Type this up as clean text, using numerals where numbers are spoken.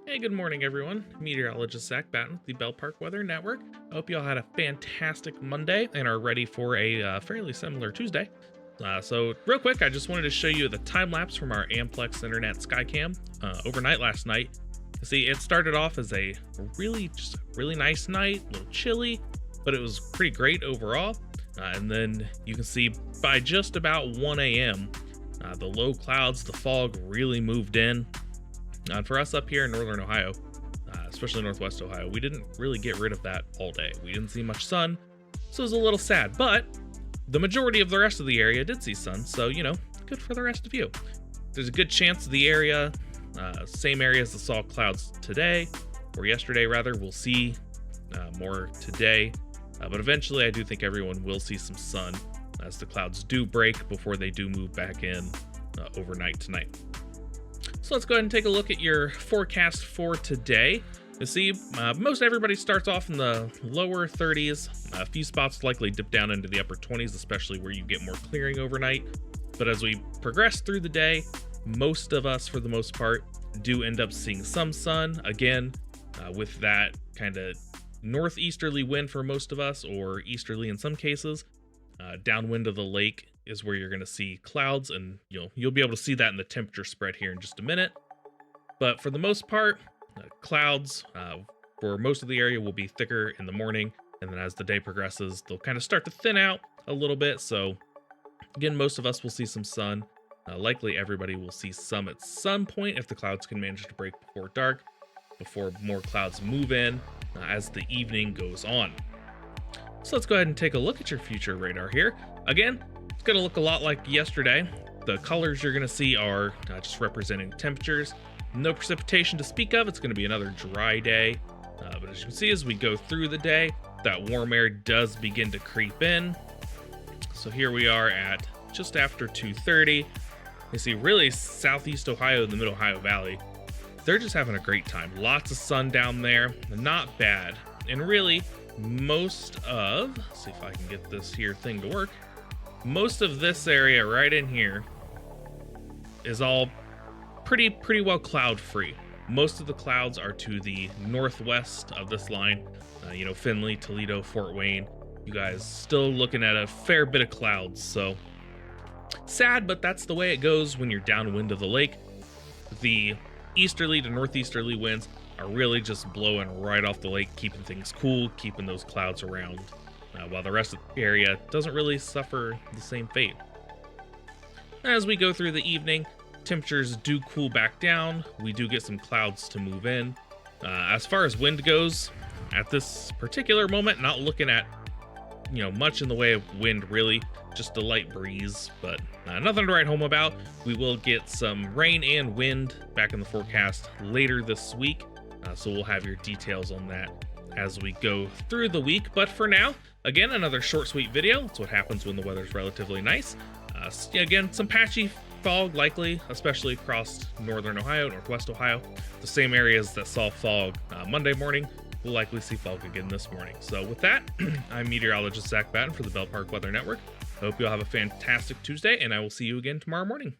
Hey, good morning, everyone. Meteorologist Zach Batten with the Bell Park Weather Network. I hope you all had a fantastic Monday and are ready for a fairly similar Tuesday. So, real quick, I just wanted to show you the time lapse from our Amplex Internet Skycam overnight last night. See, it started off as a really nice night, a little chilly, but it was pretty great overall. And then you can see by just about 1 a.m., the low clouds, the fog really moved in. And for us up here in northern Ohio, especially northwest Ohio, we didn't really get rid of that all day. We didn't see much sun, so it was a little sad. But the majority of the rest of the area did see sun, so, good for the rest of you. There's a good chance the area, same areas that saw clouds today, or yesterday rather, will see more today. But eventually, I do think everyone will see some sun as the clouds do break before they do move back in overnight tonight. So let's go ahead and take a look at your forecast for today. You see, most everybody starts off in the lower 30s. A few spots likely dip down into the upper 20s, especially where you get more clearing overnight. But as we progress through the day, most of us, for the most part, do end up seeing some sun. Again, with that kind of northeasterly wind for most of us, or easterly in some cases. Downwind of the lake is where you're going to see clouds, and you'll be able to see that in the temperature spread here in just a minute. But for the most part, clouds for most of the area will be thicker in the morning, and then as the day progresses, they'll kind of start to thin out a little bit. So again, most of us will see some sun. Likely everybody will see some at some point if the clouds can manage to break before dark, before more clouds move in as the evening goes on. So let's go ahead and take a look at your future radar here. Again, it's going to look a lot like yesterday. The colors you're going to see are just representing temperatures. No precipitation to speak of. It's going to be another dry day. But as you can see, as we go through the day, that warm air does begin to creep in. So here we are at just after 2:30. You see really southeast Ohio and the mid-Ohio Valley. They're just having a great time. Lots of sun down there. Not bad. And really, let's see if I can get this here thing to work. Most of this area right in here is all pretty well cloud free. Most of the clouds are to the northwest of this line. Findlay, Toledo, Fort Wayne. You guys still looking at a fair bit of clouds. So sad, but that's the way it goes when you're downwind of the lake. The easterly to northeasterly winds are really just blowing right off the lake, keeping things cool, keeping those clouds around, while the rest of the area doesn't really suffer the same fate. As we go through the evening, temperatures do cool back down. We do get some clouds to move in. As far as wind goes, at this particular moment, not looking at much in the way of wind really, just a light breeze, but nothing to write home about. We will get some rain and wind back in the forecast later this week. So we'll have your details on that as we go through the week. But for now, again, another short, sweet video. That's what happens when the weather's relatively nice. Again, some patchy fog likely, especially across northern Ohio, northwest Ohio. The same areas that saw fog Monday morning will likely see fog again this morning. So with that, I'm meteorologist Zach Batten for the Bell Park Weather Network. I hope you all have a fantastic Tuesday, and I will see you again tomorrow morning.